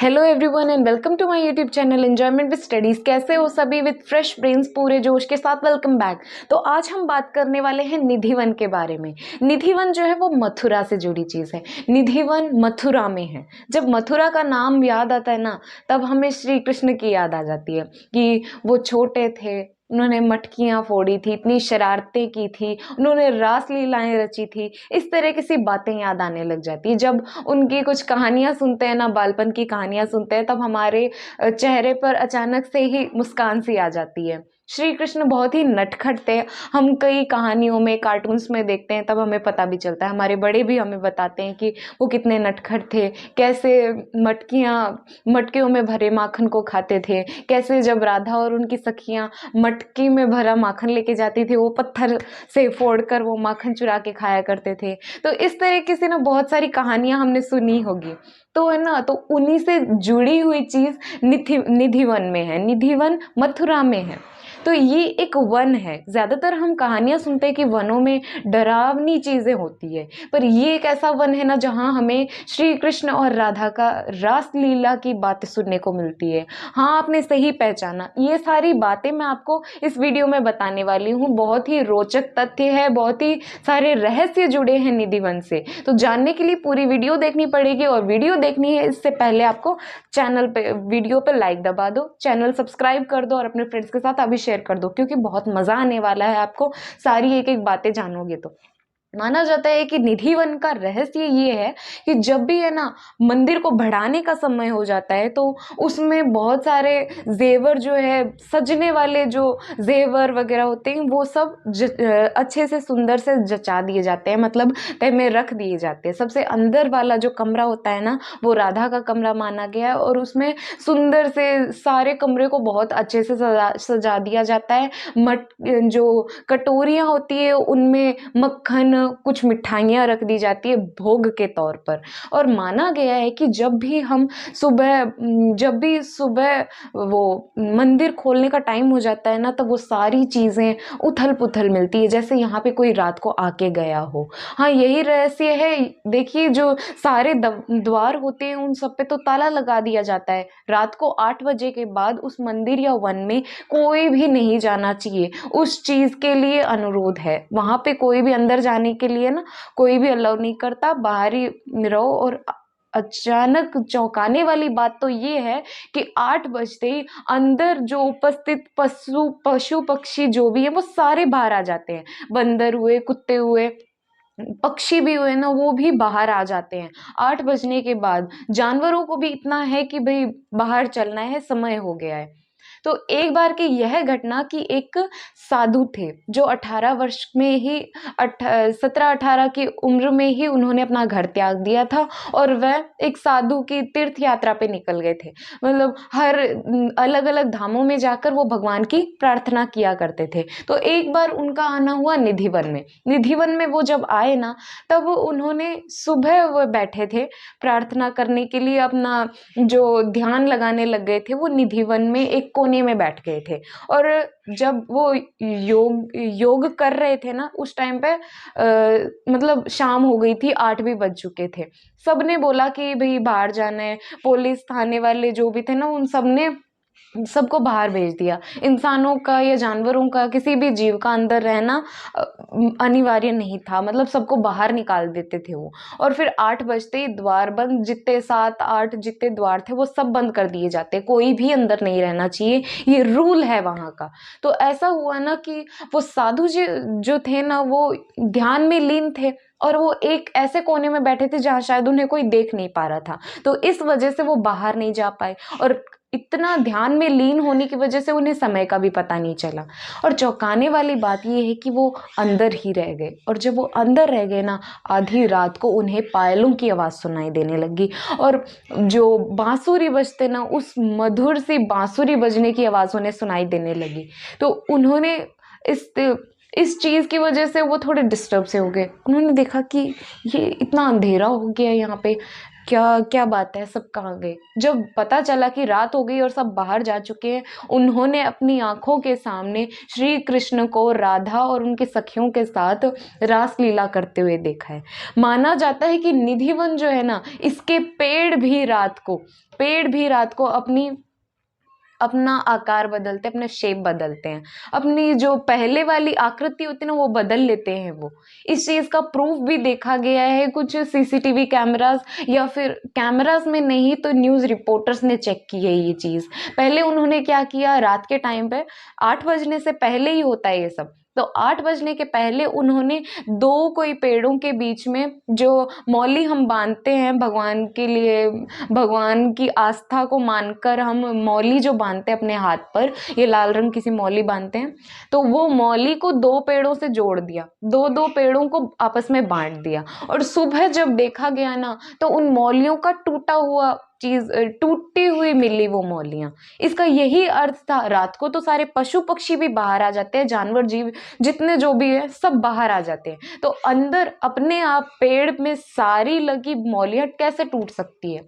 Hello everyone and welcome to my YouTube channel enjoyment with studies. कैसे हो सभी? With fresh brains, पूरे जोश के साथ वेलकम बैक। तो आज हम बात करने वाले हैं निधिवन के बारे में। निधिवन जो है वो मथुरा से जुड़ी चीज़ है। निधिवन मथुरा में है। जब मथुरा का नाम याद आता है ना, तब हमें श्री कृष्ण की याद आ जाती है कि वो छोटे थे, उन्होंने मटकियाँ फोड़ी थी, इतनी शरारतें की थी, उन्होंने रास लीलाएं रची थी। इस तरह की सी बातें याद आने लग जाती है। जब उनकी कुछ कहानियाँ सुनते हैं ना, बालपन की कहानियाँ सुनते हैं, तब हमारे चेहरे पर अचानक से ही मुस्कान सी आ जाती है। श्री कृष्ण बहुत ही नटखट थे। हम कई कहानियों में, कार्टून्स में देखते हैं, तब हमें पता भी चलता है। हमारे बड़े भी हमें बताते हैं कि वो कितने नटखट थे, कैसे मटकियों में भरे माखन को खाते थे, कैसे जब राधा और उनकी सखियां मटकी में भरा माखन लेके जाती थी, वो पत्थर से फोड़कर वो माखन चुरा के खाया करते थे। तो इस तरीके से ना बहुत सारी कहानियां हमने सुनी होगी। तो है ना, तो उन्हीं से जुड़ी हुई चीज निधिवन में है। निधिवन मथुरा में है। तो ये एक वन है। ज्यादातर हम कहानियां सुनते हैं कि वनों में डरावनी चीजें होती है, पर ये एक ऐसा वन है ना जहाँ हमें श्री कृष्ण और राधा का रास लीला की बातें सुनने को मिलती है। हाँ, आपने सही पहचाना। ये सारी बातें मैं आपको इस वीडियो में बताने वाली हूँ। बहुत ही रोचक तथ्य है, बहुत ही सारे रहस्य जुड़े हैं निधिवन से। तो जानने के लिए पूरी वीडियो देखनी पड़ेगी, और वीडियो देखनी है इससे पहले आपको चैनल पे, वीडियो पे लाइक दबा दो, चैनल सब्सक्राइब कर दो और अपने फ्रेंड्स के साथ अभी शेयर कर दो, क्योंकि बहुत मजा आने वाला है। आपको सारी एक एक बातें जानोगे तो। माना जाता है कि निधिवन का रहस्य ये है कि जब भी है ना मंदिर को बढ़ाने का समय हो जाता है, तो उसमें बहुत सारे जेवर जो है, सजने वाले जो जेवर वगैरह होते हैं, वो सब अच्छे से सुंदर से जचा दिए जाते हैं, मतलब तय में रख दिए जाते हैं। सबसे अंदर वाला जो कमरा होता है ना, वो राधा का कमरा माना गया है, और उसमें सुंदर से सारे कमरे को बहुत अच्छे से सजा दिया जाता है। जो कटोरियां होती है उनमें मक्खन, कुछ मिठाइयाँ रख दी जाती है भोग के तौर पर। और माना गया है कि जब भी सुबह वो मंदिर खोलने का टाइम हो जाता है ना, तब वो सारी चीजें उथल पुथल मिलती है, जैसे यहाँ पे कोई रात को आके गया हो। हाँ, यही रहस्य है। देखिए, जो सारे द्वार होते हैं उन सब पे तो ताला लगा दिया जाता है। रात को 8 बजे के बाद उस मंदिर या वन में कोई भी नहीं जाना चाहिए। उस चीज के लिए अनुरोध है। वहां पे कोई भी अंदर जाने के लिए ना कोई भी अलाउ नहीं करता, बाहर ही रहो। और अचानक चौंकाने वाली बात तो ये है कि 8 बजते ही अंदर जो उपस्थित पशु पक्षी जो भी है, वो सारे बाहर आ जाते हैं। बंदर हुए, कुत्ते हुए, पक्षी भी हुए ना, वो भी बाहर आ जाते हैं 8 बजने के बाद। जानवरों को भी इतना है कि भाई बाहर चलना है, समय हो गया है। तो एक बार की यह घटना कि एक साधु थे जो 18 वर्ष में ही 17-18 की उम्र में ही उन्होंने अपना घर त्याग दिया था, और वह एक साधु की तीर्थ यात्रा पे निकल गए थे। मतलब हर अलग अलग धामों में जाकर वो भगवान की प्रार्थना किया करते थे। तो एक बार उनका आना हुआ निधिवन में। निधिवन में वो जब आए ना, तब उन्होंने सुबह वो बैठे थे प्रार्थना करने के लिए, अपना जो ध्यान लगाने लग गए थे, वो निधिवन में एक कोने में बैठ गए थे। और जब वो योग कर रहे थे ना, उस टाइम पे मतलब शाम हो गई थी, 8 भी बज चुके थे। सबने बोला कि भाई बाहर जाना है। पुलिस थाने वाले जो भी थे ना, उन सबने सबको बाहर भेज दिया। इंसानों का या जानवरों का, किसी भी जीव का अंदर रहना अनिवार्य नहीं था, मतलब सबको बाहर निकाल देते थे वो। और फिर 8 बजते ही द्वार बंद, जितने 7-8 जितने द्वार थे वो सब बंद कर दिए जाते, कोई भी अंदर नहीं रहना चाहिए, ये रूल है वहां का। तो ऐसा हुआ ना कि वो साधु जी जो थे ना, वो ध्यान में लीन थे, और वो एक ऐसे कोने में बैठे थे जहां शायद उन्हें कोई देख नहीं पा रहा था। तो इस वजह से वो बाहर नहीं जा पाए, और इतना ध्यान में लीन होने की वजह से उन्हें समय का भी पता नहीं चला। और चौंकाने वाली बात यह है कि वो अंदर ही रह गए। और जब वो अंदर रह गए ना, आधी रात को उन्हें पायलों की आवाज़ सुनाई देने लगी, और जो बांसुरी बजते ना, उस मधुर सी बांसुरी बजने की आवाज़ उन्हें सुनाई देने लगी। तो उन्होंने इस चीज़ की वजह से वो थोड़े डिस्टर्ब से हो गए। उन्होंने देखा कि ये इतना अंधेरा हो गया यहाँ पे, क्या क्या बात है, सब कहाँ गए? जब पता चला कि रात हो गई और सब बाहर जा चुके हैं, उन्होंने अपनी आंखों के सामने श्री कृष्ण को राधा और उनके सखियों के साथ रासलीला करते हुए देखा है। माना जाता है कि निधिवन जो है ना, इसके पेड़ भी रात को अपना आकार बदलते हैं, अपना शेप बदलते हैं, अपनी जो पहले वाली आकृति होती है ना वो बदल लेते हैं वो। इस चीज का प्रूफ भी देखा गया है कुछ सीसीटीवी कैमरास, या फिर कैमरास में नहीं तो न्यूज रिपोर्टर्स ने चेक की है ये चीज। पहले उन्होंने क्या किया, रात के टाइम पे 8 बजने से पहले ही होता है ये सब, तो 8 बजने के पहले उन्होंने दो कोई पेड़ों के बीच में जो मौली हम बांधते हैं भगवान के लिए, भगवान की आस्था को मानकर हम मौली जो बांधते हैं अपने हाथ पर, ये लाल रंग किसी मौली बांधते हैं, तो वो मौली को दो पेड़ों से जोड़ दिया, दो दो पेड़ों को आपस में बांट दिया। और सुबह जब देखा गया ना, तो उन मौलियों का टूटी हुई मिली वो मौलियां। इसका यही अर्थ था। रात को तो सारे पशु पक्षी भी बाहर आ जाते हैं, जानवर जीव जितने जो भी है सब बाहर आ जाते हैं, तो अंदर अपने आप पेड़ में सारी लगी मौलियां कैसे टूट सकती है?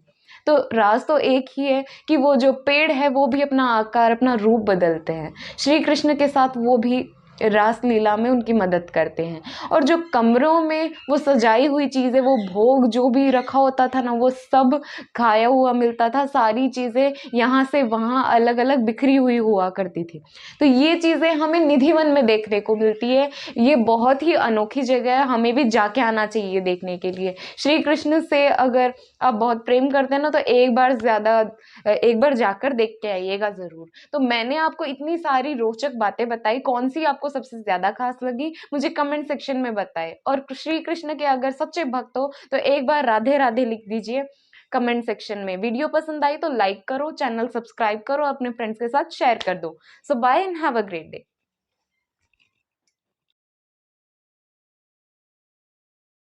तो राज तो एक ही है कि वो जो पेड़ है वो भी अपना आकार, अपना रूप बदलते हैं। श्री कृष्ण के साथ वो भी रास लीला में उनकी मदद करते हैं। और जो कमरों में वो सजाई हुई चीजें, वो भोग जो भी रखा होता था ना, वो सब खाया हुआ मिलता था, सारी चीजें यहाँ से वहाँ अलग अलग बिखरी हुई हुआ करती थी। तो ये चीजें हमें निधिवन में देखने को मिलती है। ये बहुत ही अनोखी जगह है, हमें भी जाके आना चाहिए देखने के लिए। श्री कृष्ण से अगर आप बहुत प्रेम करते हैं ना, तो एक बार जाकर देख के आइएगा जरूर। तो मैंने आपको इतनी सारी रोचक बातें बताई, कौन सी आपको सबसे ज्यादा खास लगी मुझे कमेंट सेक्शन में बताएं। और श्री कृष्ण के अगर सच्चे भक्त हो तो एक बार राधे राधे लिख दीजिए कमेंट सेक्शन में। वीडियो पसंद आई तो लाइक करो, चैनल सब्सक्राइब करो, अपने फ्रेंड्स के साथ शेयर कर दो। So bye and have a great day.